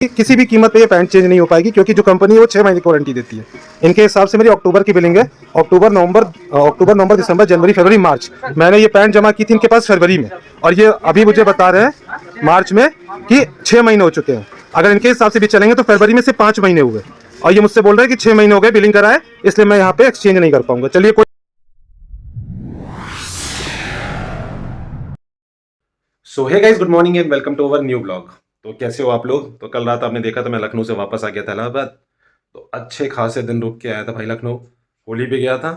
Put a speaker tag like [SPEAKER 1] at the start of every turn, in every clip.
[SPEAKER 1] किसी भी कीमत पे ये पैंट चेंज नहीं हो पाएगी, क्योंकि जो कंपनी है वो 6 महीने की वारंटी देती है। इनके हिसाब से मेरी अक्टूबर की बिलिंग है, अक्टूबर नवंबर दिसंबर जनवरी फरवरी मार्च। मैंने ये पैंट जमा की थी इनके पास फरवरी में, और ये अभी मुझे बता रहे हैं मार्च में कि 6 महीने हो चुके हैं। अगर इनके हिसाब से भी चलेंगे तो फरवरी में से 5 महीने हुए, और ये मुझसे बोल रहे हैं कि 6 महीने हो गए बिलिंग कराए, इसलिए मैं यहाँ पे एक्सचेंज नहीं कर पाऊंगा। चलिए कोई so hey guys, good morning and welcome to our new blog. तो कैसे हो आप लोग? तो कल रात आपने देखा था मैं लखनऊ से वापस आ गया था इलाहाबाद। तो अच्छे खासे दिन रुक के आया था भाई लखनऊ, होली पे गया था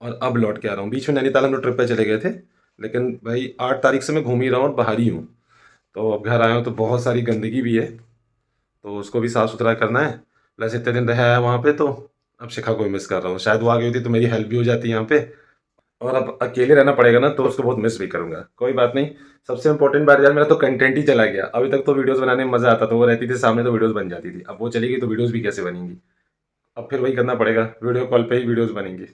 [SPEAKER 1] और अब लौट के आ रहा हूँ। बीच में नैनीताल हम लोग ट्रिप पे चले गए थे, लेकिन भाई 8 तारीख से मैं घूम ही रहा हूँ और बाहर ही हूँ। तो अब घर आया हूँ तो बहुत सारी गंदगी भी है, तो उसको भी साफ़ सुथरा करना है। प्लस इतने दिन रहा है वहाँ पे, तो अब शिखा को भी मिस कर रहा हूँ। शायद वो आ गई होती तो मेरी हेल्प भी हो जाती है यहाँ पे, और अब अकेले रहना पड़ेगा ना, तो उसको बहुत मिस भी करूंगा। कोई बात नहीं। सबसे इंपॉर्टेंट बात यार, मेरा तो कंटेंट ही चला गया। अभी तक तो वीडियोस बनाने में मजा आता था, वो रहती थी सामने तो वीडियोस बन जाती थी। अब वो चली गई तो वीडियोस भी कैसे बनेंगी? अब फिर वही करना पड़ेगा, वीडियो कॉल पे ही वीडियोस बनेंगी।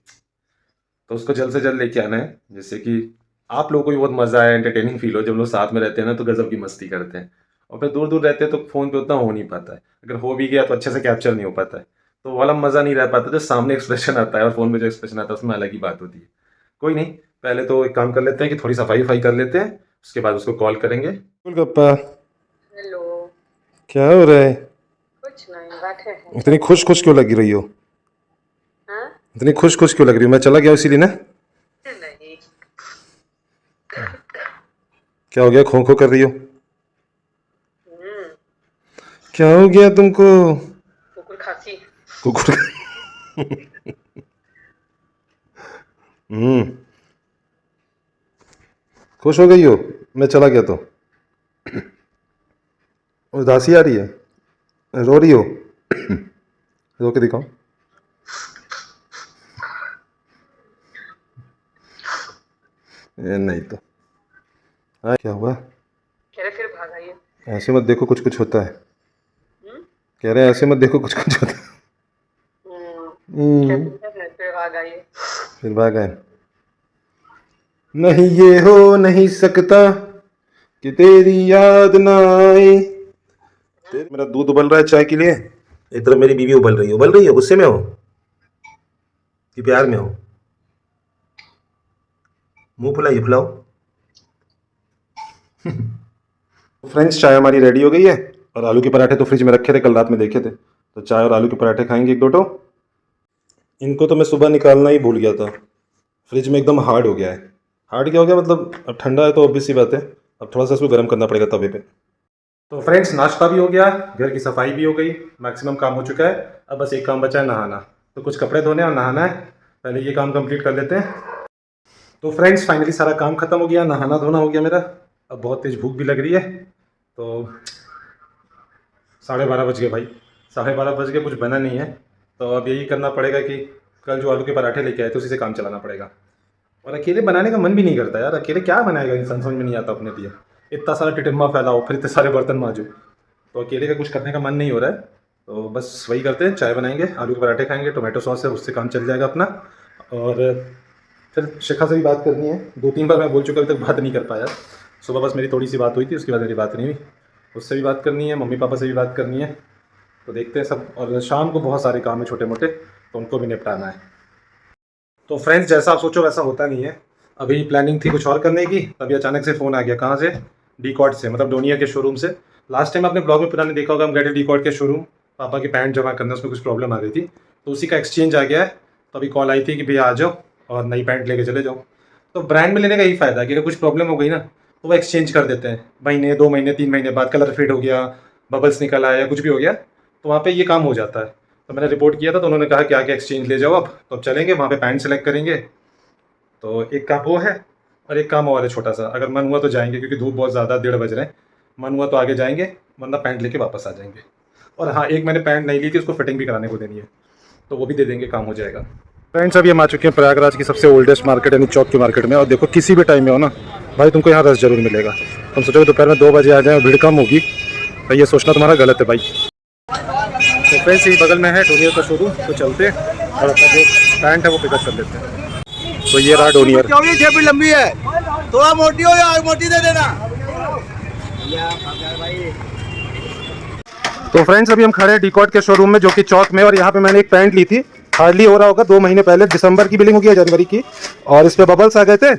[SPEAKER 1] तो उसको जल्द से जल्द लेके आना है, जिससे कि आप लोगों को भी बहुत मजा आए, एंटरटेनिंग फील हो। जब लोग साथ में रहते हैं ना तो गजब की मस्ती करते हैं, और फिर दूर दूर रहते हैं तो फ़ोन पे उतना हो नहीं पाता है। अगर हो भी गया तो अच्छे से कैप्चर नहीं हो पाता है, तो वो वाला मज़ा नहीं रह पाता जो सामने एक्सप्रेशन आता है, और फ़ोन में जो एक्सप्रेशन आता है उसमें अलग ही बात होती है। कोई नहीं, पहले तो एक काम कर लेते हैं कि थोड़ी सफाई वफाई कर लेते हैं, उसके बाद उसको कॉल करेंगे। गोलगप्पा,
[SPEAKER 2] हेलो।
[SPEAKER 1] क्या हो रहा है?
[SPEAKER 2] कुछ नहीं, बैठे हैं।
[SPEAKER 1] इतनी खुश खुश क्यों लगी रही हो?
[SPEAKER 2] हाँ?
[SPEAKER 1] इतनी खुश खुश क्यों लग रही हो? मैं चला गया इसीलिए ना?
[SPEAKER 2] नहीं।
[SPEAKER 1] क्या हो गया, खो खो कर रही हो?
[SPEAKER 2] हम्म,
[SPEAKER 1] क्या हो गया तुमको?
[SPEAKER 2] कुकुर खांसी।
[SPEAKER 1] कुकुर। हम्म, खुश हो गई हो? मैं चला गया तो उदासी आ रही है? रो रही हो? रो के दिखाओ। नहीं तो हाँ, क्या हुआ?
[SPEAKER 2] कह रहे फिर भाग आइए।
[SPEAKER 1] ऐसे मत देखो, कुछ कुछ होता है।
[SPEAKER 2] हम्म,
[SPEAKER 1] कह रहे हैं ऐसे मत देखो, कुछ कुछ होता है।
[SPEAKER 2] कहते हैं फिर भाग आइए।
[SPEAKER 1] फिर भाग आए। नहीं ये हो नहीं सकता कि तेरी याद ना आए। मेरा दूध उबल रहा है चाय के लिए, एक तरफ मेरी बीवी उबल रही है। गुस्से में हो कि प्यार में हो? मुंह फुलाइए, फुलाओ। फ्रेंड्स, चाय हमारी रेडी हो गई है, और आलू के पराठे तो फ्रिज में रखे थे, कल रात में देखे थे। तो चाय और आलू के पराठे खाएंगे एक दो टो। इनको तो मैं सुबह निकालना ही भूल गया था, फ्रिज में एकदम हार्ड हो गया है। हार्ड क्या हो गया मतलब, अब ठंडा है तो ऑब्वियस सी बात है, अब थोड़ा सा इसको गर्म करना पड़ेगा तवे पे। तो फ्रेंड्स, नाश्ता भी हो गया, घर की सफाई भी हो गई, मैक्सिमम काम हो चुका है। अब बस एक काम बचा है, नहाना। तो कुछ कपड़े धोने और नहाना है, पहले ये काम कंप्लीट कर लेते हैं। तो फ्रेंड्स, फाइनली सारा काम खत्म हो गया, नहाना धोना हो गया मेरा। अब बहुत तेज़ भूख भी लग रही है, तो 12:30 बज गए भाई, 12:30 बज गए, कुछ बना नहीं है। तो अब यही करना पड़ेगा कि कल जो आलू के पराठे लेके आए थे उसी से काम चलाना पड़ेगा। और अकेले बनाने का मन भी नहीं करता यार, अकेले क्या बनाएगा इंसान, समझ में नहीं आता अपने लिए। इतना सारा टिटिम्मा फैलाओ, फिर इतने सारे बर्तन मांजो, तो अकेले का कुछ करने का मन नहीं हो रहा है। तो बस वही करते हैं, चाय बनाएंगे, आलू के पराठे खाएंगे, टोमेटो सॉस है उससे काम चल जाएगा अपना। और फिर शिखा से भी बात करनी है, 2-3 बार मैं बोल चुका, अभी तक बात नहीं कर पाया। सुबह बस मेरी थोड़ी सी बात हुई थी, उसके बाद मेरी बात नहीं हुई। उससे भी बात करनी है, मम्मी पापा से भी बात करनी है। तो देखते हैं सब, और शाम को बहुत सारे काम है छोटे मोटे, तो उनको भी निपटाना है। तो फ्रेंड्स, जैसा आप सोचो वैसा होता नहीं है। अभी प्लानिंग थी कुछ और करने की, तभी अचानक से फ़ोन आ गया। कहाँ से? डीकॉट से, मतलब डोनिया के शोरूम से। लास्ट टाइम आपने ब्लॉग में पुराने देखा होगा, हम गए थे डीकॉट के शोरूम, पापा की पैंट जमा करना, उसमें कुछ प्रॉब्लम आ गई थी, तो उसी का एक्सचेंज आ गया है। तो अभी कॉल आई थी कि भैया आ जाओ और नई पैंट लेके चले जाओ। तो ब्रांड में लेने का यही फ़ायदा है कि अगर कुछ प्रॉब्लम हो गई ना, तो वो एक्सचेंज कर देते हैं महीने 2 महीने 3 महीने बाद। कलर फेड हो गया, बबल्स निकल आया, या कुछ भी हो गया, तो वहाँ पे ये काम हो जाता है। तो मैंने रिपोर्ट किया था, तो उन्होंने कहा कि आके एक्सचेंज ले जाओ अब। तो अब चलेंगे वहाँ पे, पैंट सेलेक्ट करेंगे। तो एक काम वो है, और एक काम और है छोटा सा, अगर मन हुआ तो जाएंगे, क्योंकि धूप बहुत ज़्यादा, 1:30 बज रहे हैं। मन हुआ तो आगे जाएंगे, वरना पैंट लेके वापस आ जाएंगे। और हाँ, एक मैंने पैंट नहीं ली थी, उसको फिटिंग भी कराने को देनी है, तो वो भी दे देंगे, काम हो जाएगा। फ्रेंड्स, अभी हम आ चुके हैं प्रयागराज की सबसे ओल्डेस्ट मार्केट, यानी चौक की मार्केट में। और देखो, किसी भी टाइम में हो ना भाई, तुमको यहाँ रस जरूर मिलेगा। तुम सोचोगे दोपहर में 2 बजे आ जाए, भीड़ कम होगी, तो ये सोचना तुम्हारा गलत है भाई। तो फ्रेंड्स, यही बगल में है डोनियर का शोरूम, तो चलते हैं और अपना जो पैंट है वो पिकअप कर लेते हैं। तो ये रहा डोनियर।
[SPEAKER 3] जेब लंबी है, थोड़ा मोटी हो या मोटी दे देना।
[SPEAKER 1] तो फ्रेंड्स अभी हम खड़े हैं डीकॉट के शोरूम में जो कि चौक में, और यहाँ पे मैंने एक पैंट ली थी, हार्डली हो रहा होगा 2 महीने पहले, दिसंबर की बिलिंग हो गई है, जनवरी की, और इस पे बबल्स आ गए थे।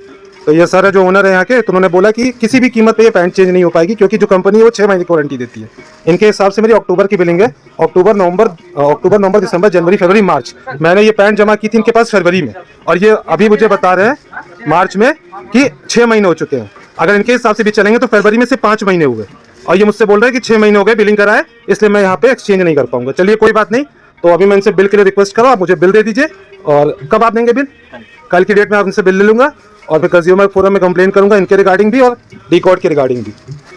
[SPEAKER 1] तो ये सर जो ओनर है यहाँ के, तो उन्होंने बोला कि किसी भी कीमत पे ये पैंट चेंज नहीं हो पाएगी, क्योंकि जो कंपनी है वो 6 महीने की वारंटी देती है। इनके हिसाब से मेरी अक्टूबर की बिलिंग है, अक्टूबर नवंबर दिसंबर जनवरी फरवरी मार्च, मैंने ये पैंट जमा की थी इनके पास फरवरी में, और ये अभी मुझे बता रहे हैं मार्च में कि 6 महीने हो चुके हैं। अगर इनके हिसाब से भी चलेंगे तो फरवरी में से 5 महीने हुए, और ये मुझसे बोल रहे हैं कि 6 महीने हो गए बिलिंग कराए, इसलिए मैं यहाँ पे एक्सचेंज नहीं कर पाऊंगा। चलिए कोई बात नहीं, तो अभी मैं इनसे बिल के लिए रिक्वेस्ट करो, आप मुझे बिल दे दीजिए। और कब आप देंगे बिल? कल की डेट में आप इनसे बिल ले लूंगा, और फिर कंज्यूमर फोरम में कंप्लेन करूंगा इनके रिगार्डिंग भी और डीकॉट के रिगार्डिंग भी,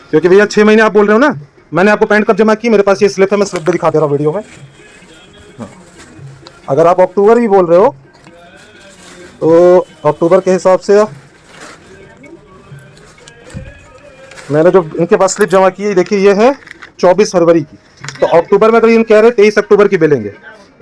[SPEAKER 1] क्योंकि भैया 6 महीने आप बोल रहे हो ना। मैंने आपको पैंट कब जमा की, मेरे पास ये स्लिप है, मैं स्लिप भी दिखा दे रहा हूँ वीडियो में। हाँ। अगर आप अक्टूबर भी बोल रहे हो तो अक्टूबर के हिसाब से मैंने जो इनके पास स्लिप जमा की है, देखिए ये है 24 फरवरी की। तो अक्टूबर में अगर इन कह रहे 23 अक्टूबर की बिलेंगे,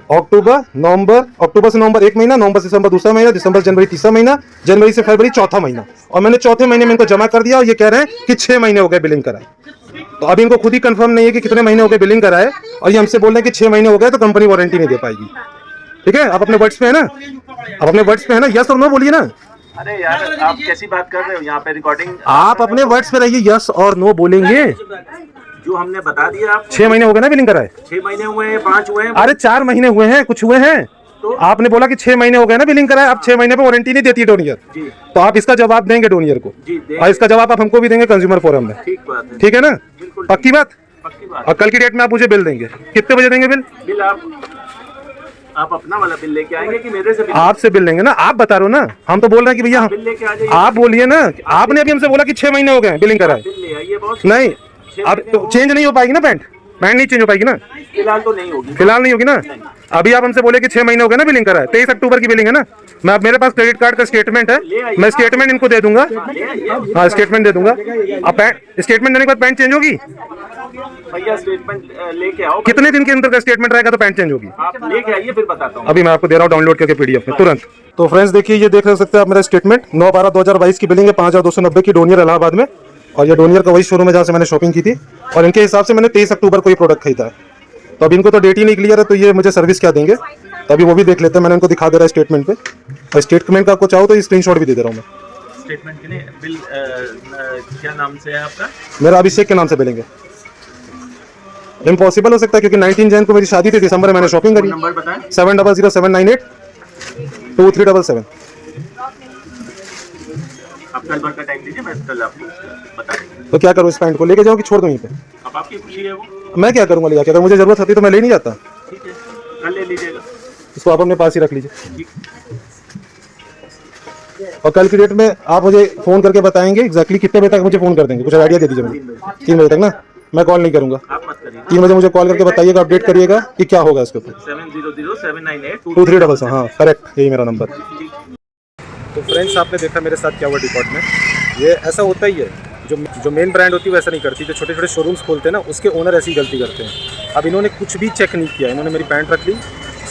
[SPEAKER 1] अक्टूबर से नवंबर 1 महीना, नवंबर से दिसंबर दूसरा महीना, दिसंबर जनवरी तीसरा महीना, जनवरी से फरवरी चौथा महीना, और मैंने चौथे महीने में इनको जमा कर दिया, और ये कह रहे हैं कि 6 महीने हो गए बिलिंग कराए। तो अभी इनको खुद ही कंफर्म नहीं है कि कितने महीने हो गए बिलिंग कराए, और ये हमसे बोल रहे हैं कि 6 महीने हो गए तो कंपनी वारंटी नहीं दे पाएगी। ठीक है, आप अपने वर्ड्स पे है ना, आप अपने वर्ड्स पे है ना, यस और नो बोलिए ना।
[SPEAKER 4] अरे यार आप कैसी बात कर रहे हो, यहाँ पे रिकॉर्डिंग
[SPEAKER 1] आप अपने वर्ड्स पे रहिए, यस और नो बोलेंगे।
[SPEAKER 4] जो हमने बता दिया आप।
[SPEAKER 1] 6 महीने हो गए ना बिलिंग कराए?
[SPEAKER 4] 6 महीने हुए हैं, 5 हुए हैं।
[SPEAKER 1] अरे 4 महीने हुए हैं, कुछ हुए हैं। तो आपने बोला कि 6 महीने हो गए ना बिलिंग कराए, अब 6 महीने पे वारंटी नहीं देती डोनियर। तो आप इसका जवाब देंगे डोनियर को, और इसका जवाब आप हमको भी देंगे कंज्यूमर फोरम में।
[SPEAKER 4] ठीक बात है,
[SPEAKER 1] ठीक है ना, पक्की बात?
[SPEAKER 4] पक्की बात।
[SPEAKER 1] और कल की डेट में आप मुझे बिल देंगे, कितने बजे देंगे बिल?
[SPEAKER 4] बिल आप अपना वाला बिल लेके आएंगे कि मेरे से बिल?
[SPEAKER 1] आपसे बिल लेंगे ना, आप बता रहे हो ना, हम तो बोल रहे हैं कि भैया
[SPEAKER 4] बिल लेके आ जाइए।
[SPEAKER 1] आप बोलिए ना, आपने अभी हमसे बोला कि 6 महीने हो गए बिलिंग कराए।
[SPEAKER 4] बिल ले आइए बॉस।
[SPEAKER 1] नहीं, अब तो चेंज नहीं हो पाएगी ना पैंट नहीं चेंज हो पाएगी ना,
[SPEAKER 4] फिलहाल तो नहीं होगी।
[SPEAKER 1] फिलहाल नहीं होगी ना। अभी आप हमसे बोले कि 6 महीने हो गए ना बिलिंग कराए, 23 अक्टूबर की बिलिंग है ना। मैं मेरे पास क्रेडिट कार्ड का स्टेटमेंट है, मैं स्टेटमेंट इनको दे दूंगा। हाँ स्टेटमेंट दे दूंगा। अब पैंट स्टेटमेंट देने के बाद पैंट चेंज होगी?
[SPEAKER 4] भैया स्टेटमेंट लेके आओ।
[SPEAKER 1] कितने दिन के अंदर का स्टेटमेंट रहेगा तो पैंट चेंज होगी?
[SPEAKER 4] आप लेके आइए फिर बताता हूँ।
[SPEAKER 1] अभी मैं आपको दे रहा हूँ डाउनलोड करके पीडीएफ में तुरंत। तो फ्रेंड्स देखिए, ये देख सकते हैं आप मेरा स्टेटमेंट 9/12/2022 की बिलिंग है 5290 की, डोनियर इलाहाबाद में, और ये डोनियर का वही शोरूम है जहाँ से मैंने शॉपिंग की थी, और इनके हिसाब से मैंने 23 अक्टूबर को ये प्रोडक्ट खरीदा है। तो अभी इनको तो डेट ही नहीं क्लियर है, तो ये मुझे सर्विस क्या देंगे, तो अभी वो भी देख लेते हैं। मैंने इनको दिखा दे रहा है स्टेटमेंट पे, और स्टेटमेंट का आपको चाहो तो स्क्रीनशॉट भी दे दे रहा हूँ मैं।
[SPEAKER 4] स्टेटमेंट के लिए बिल क्या नाम से है आपका?
[SPEAKER 1] मेरा अभिषेक के नाम से बिलेंगे। इम्पॉसिबल हो सकता है क्योंकि 19 जैन को मेरी शादी थी, दिसंबर में मैंने शॉपिंग करी।
[SPEAKER 4] नंबर बताएं।
[SPEAKER 1] 700798 2377।
[SPEAKER 4] आप कल भर का टाइम दीजिए, मैं कल आपको बता दूंगा।
[SPEAKER 1] तो क्या करूँ, इस पैंट को लेके जाऊँ कि छोड़ दूँ यहीं पे?
[SPEAKER 4] अब आपकी खुशी है वो।
[SPEAKER 1] मैं क्या करूँगा ले जाके, अगर मुझे जरूरत होती तो मैं ले नहीं जाता।
[SPEAKER 4] ठीक है, कल ले लीजिएगा।
[SPEAKER 1] इसको आप अपने पास ही रख लीजिए,
[SPEAKER 4] ठीक।
[SPEAKER 1] और कल की डेट में आप मुझे फोन करके बताएंगे एग्जैक्टली कितने बजे तक मुझे फोन कर देंगे, कुछ आइडिया दे दीजिए मुझे। 3 बजे तक ना, मैं कॉल नहीं करूंगा।
[SPEAKER 4] आप मत करिए।
[SPEAKER 1] 3 बजे मुझे कॉल करके बताइएगा, अपडेट करिएगा कि क्या होगा इसके ऊपर।
[SPEAKER 4] 7007982377।
[SPEAKER 1] हाँ करेक्ट, यही मेरा नंबर। तो फ्रेंड्स आपने देखा मेरे साथ क्या हुआ डिकॉट में। ये ऐसा होता ही है, जो मेन ब्रांड होती है वैसा नहीं करती, जो छोटे छोटे शोरूम्स खोलते हैं ना उसके ओनर ऐसी गलती करते हैं। अब इन्होंने कुछ भी चेक नहीं किया, इन्होंने मेरी पैंट रख ली,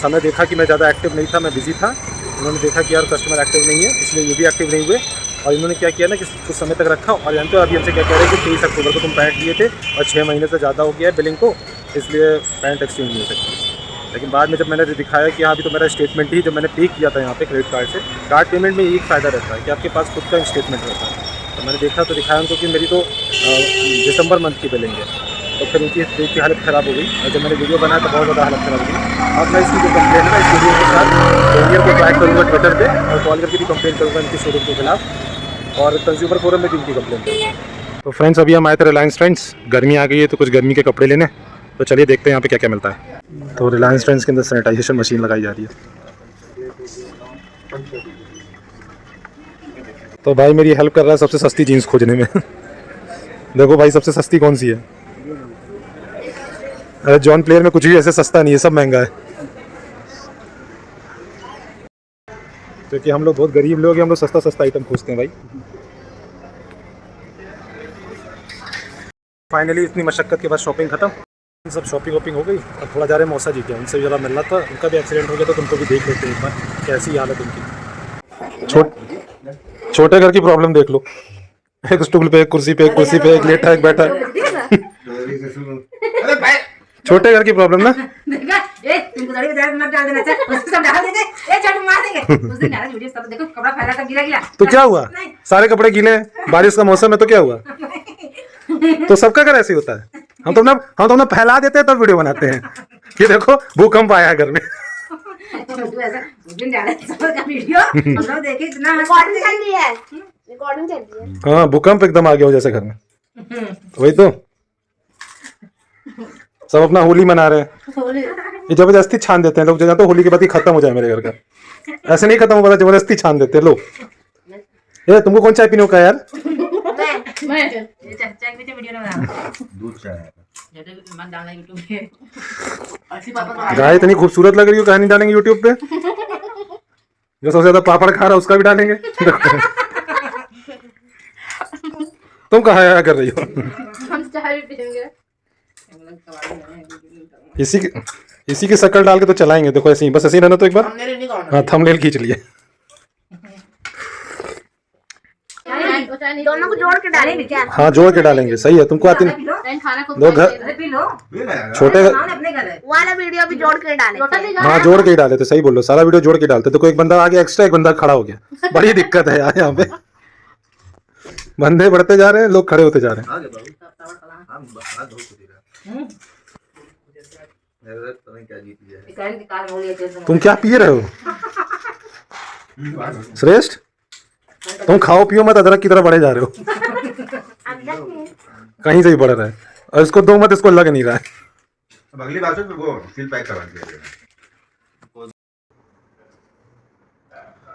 [SPEAKER 1] समय देखा कि मैं ज़्यादा एक्टिव नहीं था, मैं बिजी था, इन्होंने देखा कि यार कस्टमर एक्टिव नहीं है, इसलिए ये भी एक्टिव नहीं हुए, और इन्होंने क्या किया ना कि कुछ समय तक रखा, और जानते हो अभी हमसे क्या कह रहे हैं कि 23 अक्टूबर को तुम पैंट लिए थे और 6 महीने से ज़्यादा हो गया है बिलिंग को, इसलिए पैंट एक्सचेंज नहीं हो सकती। लेकिन बाद में जब मैंने दिखाया कि हाँ अभी तो मेरा स्टेटमेंट ही, जब मैंने पे किया था यहाँ पे क्रेडिट कार्ड से, कार्ड पेमेंट में एक फ़ायदा रहता है कि आपके पास खुद का स्टेटमेंट रहता है। तो मैंने देखा तो दिखाया उनको कि मेरी तो दिसंबर मंथ की बिलिंग है, तो फिर उनकी पेट की हालत ख़राब हो गई, और जब मैंने वीडियो बनाया तो बहुत ज़्यादा हालत ख़राब हो गई। अब मैं इसकी जो कंप्लेन है ना इस वीडियो के साथ डोनियर को ट्रैक करूँगा ट्विटर पे, और कॉल करके भी कंप्लेन करूँगा इनके शोरूम के खिलाफ, और कंज्यूमर फोरम में भी इनकी कंप्लेन करूँगा। तो फ्रेंड्स अभी हम आए थे रिलायंस ट्रेंड्स, गर्मी आ गई है तो कुछ गर्मी के कपड़े लेने, तो चलिए देखते हैं यहाँ पे क्या क्या मिलता है। तो रिलायंस ट्रेंड्स के अंदर सैनिटाइजेशन मशीन लगाई जा रही है। तो भाई मेरी हेल्प कर रहा है सबसे सस्ती जीन्स खोजने में। देखो भाई सबसे सस्ती कौन सी है? अरे जॉन प्लेयर में कुछ भी ऐसे सस्ता नहीं है, सब महंगा है, क्योंकि हम लोग बहुत गरीब लोग हैं, हम लोग सस्ता सस्ता आइटम खोजते हैं भाई। फाइनली इतनी मशक्कत के बाद शॉपिंग खत्म, सब शॉपिंग वॉपिंग हो गई, अब थोड़ा जा रहे मौसा जी के, उनसे ज़रा मिलना था, उनका भी एक्सीडेंट हो गया, तो उनको भी देख लेते हैं एक बार कैसी हालत उनकी। छोटे घर की प्रॉब्लम देख लो, एक स्टूल पे, एक कुर्सी पे, एक लेटा, एक बैठा। छोटे घर की प्रॉब्लम ना।
[SPEAKER 5] देखा ए तुमको थोड़ी बता मत डाल देना अच्छा उसको सब डाल देते ए चल मार देंगे उस दिन डाला वीडियो सब देखो कपड़ा फैला सब गिरा गिरा
[SPEAKER 1] तो क्या हुआ,
[SPEAKER 5] नहीं।
[SPEAKER 1] सारे कपड़े गीले हैं, बारिश का मौसम है तो क्या हुआ। तो सबका घर ऐसे ही होता है। हम तो अपना फैला देते हैं तब वीडियो बनाते हैं। ये देखो भूकंप आया है घर में।
[SPEAKER 5] तो ऐसा उस दिन डाला सब का वीडियो हम लोग देखे इतना
[SPEAKER 6] रिकॉर्डिंग चल रही है, रिकॉर्डिंग चल रही है।
[SPEAKER 1] हाँ भूकंप एकदम आ गया हो जैसे घर में। वही तो सब अपना होली मना रहे हैं। ये जबरदस्ती छान देते हैं लोग, जगह तो होली के बाद ही खत्म हो जाए मेरे घर का। ऐसे नहीं खत्म होगा, जबरदस्ती छान देते हैं लोग। ये तुमको कौन चाय पीने का यार।
[SPEAKER 5] मैं ये चाय पीते वीडियो ना बना
[SPEAKER 3] दूध चाय
[SPEAKER 5] जैसे मत डालना YouTube पे
[SPEAKER 6] अच्छी पापा
[SPEAKER 1] गाय इतनी खूबसूरत लग रही हो, कहानी डालेंगे यूट्यूब पे। जो सबसे ज्यादा पापड़ खा रहा है उसका भी डालेंगे। तुम कहाँ आया कर रही हो।
[SPEAKER 6] हम चाय भी पियेंगे।
[SPEAKER 1] इसी की शक्ल डाल के तो चलाएंगे। देखो ऐसे ही, बस ऐसे ही रहना तो एक बार।
[SPEAKER 6] हमने नहीं खाना।
[SPEAKER 1] हाँ थंबनेल खींच लिए।
[SPEAKER 6] दोनों को जोड़ के डालेंगे क्या?
[SPEAKER 1] हाँ जोड़ के डालेंगे, सही है। तुमको आती नहीं।
[SPEAKER 6] नहीं खाना खुद
[SPEAKER 1] दो घर
[SPEAKER 5] अरे पी लो
[SPEAKER 1] छोटे
[SPEAKER 5] अपने घर है
[SPEAKER 6] वाला वीडियो भी जोड़ के डालेंगे।
[SPEAKER 1] हाँ जोड़ के ही डाले थे, सही बोलो। सारा वीडियो जोड़ के डालते तो कोई एक बंदा आ गया एक्स्ट्रा, एक बंदा खड़ा हो गया। बड़ी दिक्कत है यार यहाँ पे। बंदे बढ़ते जा रहे हैं, लोग खड़े होते जा रहे हैं।
[SPEAKER 3] आगे बाबू हम हाथ धो के दे रहा मेरे तुम्हें क्या जीत लिया है।
[SPEAKER 5] कहने की कार हो गई
[SPEAKER 1] तुम क्या पिए रहे हो श्रेष्ठ। तुम खाओ पियो मत, अदरक की तरह बढ़े जा रहे हो। कहीं से भी बढ़ रहा है। और इसको दो मत, इसको लग नहीं रहा है।
[SPEAKER 3] अब अगली बार से तो वो सील पैक करवा दिया।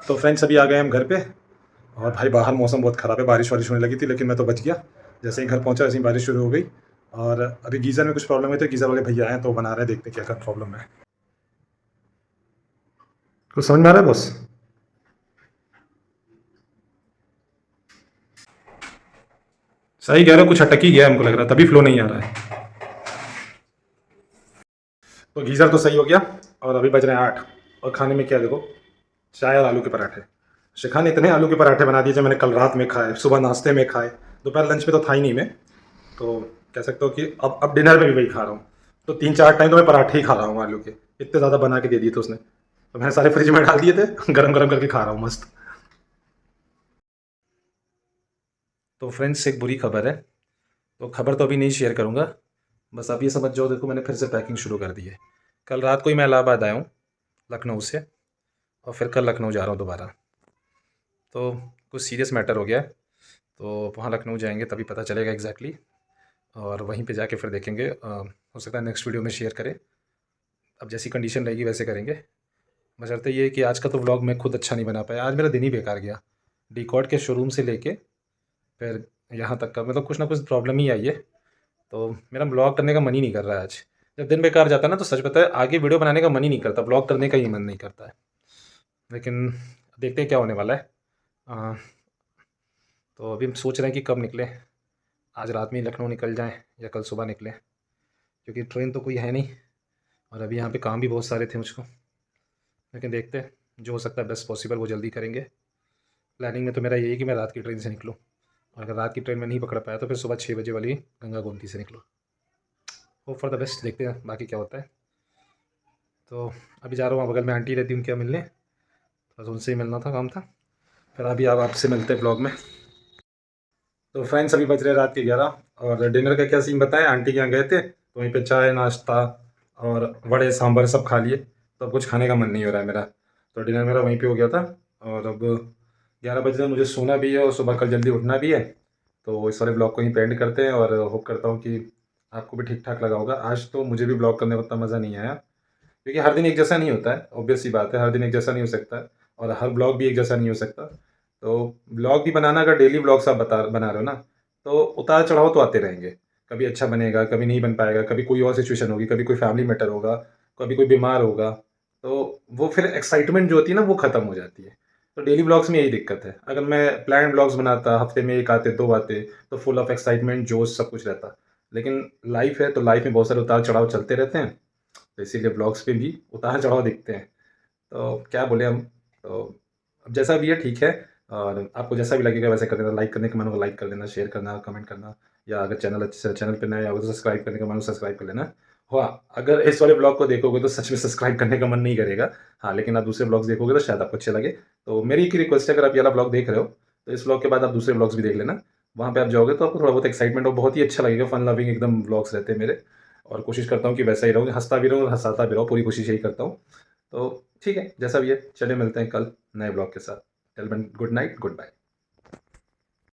[SPEAKER 1] तो फ्रेंड्स अभी आ गए हम घर पे। और भाई बाहर मौसम बहुत ख़राब है, बारिश वारिश होने लगी थी, लेकिन मैं तो बच गया। जैसे ही घर पहुंचा वैसे ही बारिश शुरू हो गई। और अभी गीज़र में कुछ प्रॉब्लम है, तो गीज़र वाले भैया आए तो बना रहे हैं, देखते क्या क्या प्रॉब्लम है। कुछ समझ में आ रहा है बॉस। सही कह रहे हो, कुछ अटक ही गया हमको लग रहा है, तभी फ्लो नहीं आ रहा है। तो गीज़र तो सही हो गया। और अभी बज रहे हैं 8। और खाने में क्या देखो, चाय और आलू के पराठे। शिखा ने इतने आलू के पराठे बना दिए जो मैंने कल रात में खाए, सुबह नाश्ते में खाए, दोपहर लंच में तो था ही नहीं मैं। तो कह सकते हो कि अब डिनर में भी वही खा रहा हूँ। तो 3-4 टाइम तो मैं पराठे ही खा रहा हूँ आलू के। इतने ज़्यादा बना के दे दिए थे उसने, तो मैंने सारे फ्रिज में डाल दिए थे। गरम गरम करके खा रहा हूँ मस्त। तो फ्रेंड्स एक बुरी खबर है। तो खबर तो अभी नहीं शेयर करूँगा, बस आप ये समझ जाओ। देखो मैंने फिर से पैकिंग शुरू कर दी है। कल रात को ही मैं इलाहाबाद आया हूँ लखनऊ से, और फिर कल लखनऊ जा रहा हूँ दोबारा। तो कुछ सीरियस मैटर हो गया है, तो वहाँ लखनऊ जाएंगे तभी पता चलेगा एग्जैक्टली। और वहीं पे जाके फिर देखेंगे। हो सकता है नेक्स्ट वीडियो में शेयर करें। अब जैसी कंडीशन रहेगी वैसे करेंगे। बशर्ते ये कि आज का तो व्लॉग मैं खुद अच्छा नहीं बना पाया। आज मेरा दिन ही बेकार गया। डीकॉर्ड के शोरूम से लेके फिर यहाँ तक का, मतलब कुछ ना कुछ प्रॉब्लम ही आई है। तो मेरा ब्लॉग करने का मन ही नहीं कर रहा है आज। जब दिन बेकार जाता है ना, तो सच बताए आगे वीडियो बनाने का मन ही नहीं करता, ब्लॉग करने का ही मन नहीं करता है। लेकिन देखते हैं क्या होने वाला है। तो अभी हम सोच रहे हैं कि कब निकलें। आज रात में ही लखनऊ निकल जाएं या कल सुबह निकलें, क्योंकि ट्रेन तो कोई है नहीं। और अभी यहाँ पे काम भी बहुत सारे थे मुझको, लेकिन देखते हैं जो हो सकता है बेस्ट पॉसिबल वो जल्दी करेंगे। प्लानिंग में तो मेरा यही है कि मैं रात की ट्रेन से निकलूँ, और अगर रात की ट्रेन में नहीं पकड़ पाया तो फिर सुबह 6 बजे वाली गंगा गोमती से निकलूँ। होप फॉर द बेस्ट, देखते हैं बाकी क्या होता है। तो अभी जा रहा हूँ, बगल में आंटी रहती उनके यहाँ मिलने, बस उनसे ही मिलना था, काम था। फिर अभी आप आपसे मिलते हैं ब्लॉग में। तो फ्रेंड्स अभी बज रहे रात के 11, और डिनर का क्या सीन बताएं। आंटी के यहाँ गए थे तो वहीं पे चाय नाश्ता और वड़े सांभर सब खा लिए। तो अब कुछ खाने का मन नहीं हो रहा है मेरा, तो डिनर मेरा वहीं पे हो गया था। और अब 11 बज रहे, मुझे सोना भी है और सुबह कल जल्दी उठना भी है। तो इस वाले ब्लॉग को यहीं पे एंड करते हैं, और होप करता हूँ कि आपको भी ठीक ठाक लगा होगा। आज तो मुझे भी ब्लॉग करने में उतना मज़ा नहीं आया, क्योंकि हर दिन एक जैसा नहीं होता है। ऑब्वियस सी बात है, हर दिन एक जैसा नहीं हो सकता है, और हर ब्लॉग भी एक जैसा नहीं हो सकता। तो ब्लॉग भी बनाना, अगर डेली ब्लॉग्स आप बना रहे हो ना, तो उतार चढ़ाव तो आते रहेंगे। कभी अच्छा बनेगा, कभी नहीं बन पाएगा, कभी कोई और सिचुएशन होगी, कभी कोई फैमिली मैटर होगा, कभी कोई बीमार होगा। तो वो फिर एक्साइटमेंट जो होती है ना, वो ख़त्म हो जाती है। तो डेली ब्लॉग्स में यही दिक्कत है। अगर मैं प्लान ब्लॉग्स बनाता, हफ्ते में 1 आते 2 आते, तो फुल ऑफ एक्साइटमेंट जोश सब कुछ रहता। लेकिन लाइफ है, तो लाइफ में बहुत सारे उतार चढ़ाव चलते रहते हैं, तो इसीलिए ब्लॉग्स पे भी उतार चढ़ाव दिखते हैं। तो क्या बोले हम, तो अब जैसा भी है ठीक है। और आपको जैसा भी लगेगा वैसे कर देना। लाइक करने का मन हो लाइक कर देना, शेयर करना, कमेंट करना, या अगर चैनल पे नया या सब्सक्राइब करने का मन हो सब्सक्राइब कर लेना। हुआ अगर इस वाले ब्लॉग को देखोगे तो सच में सब्सक्राइब करने का मन नहीं करेगा। हाँ, लेकिन आप दूसरे ब्लॉग्स देखोगे तो शायद आपको अच्छे लगे। तो मेरी एक रिक्वेस्ट है, अगर आप ये वाला ब्लॉग देख रहे हो तो इस ब्लॉग के बाद आप दूसरे ब्लॉग्स भी देख लेना। वहाँ पे आप जाओगे तो आपको थोड़ा बहुत एक्साइटमेंट और बहुत ही अच्छा लगेगा। फन लविंग एकदम ब्लॉग्स रहते हैं मेरे, और कोशिश करता हूँ कि वैसा ही रहूँ, हंसता भी रहूँ और हंसाता भी रहूँ, पूरी कोशिश यही करता हूँ। तो ठीक है, जैसा भी है, चलिए मिलते हैं कल नए ब्लॉग के साथ। Till then good night, good bye.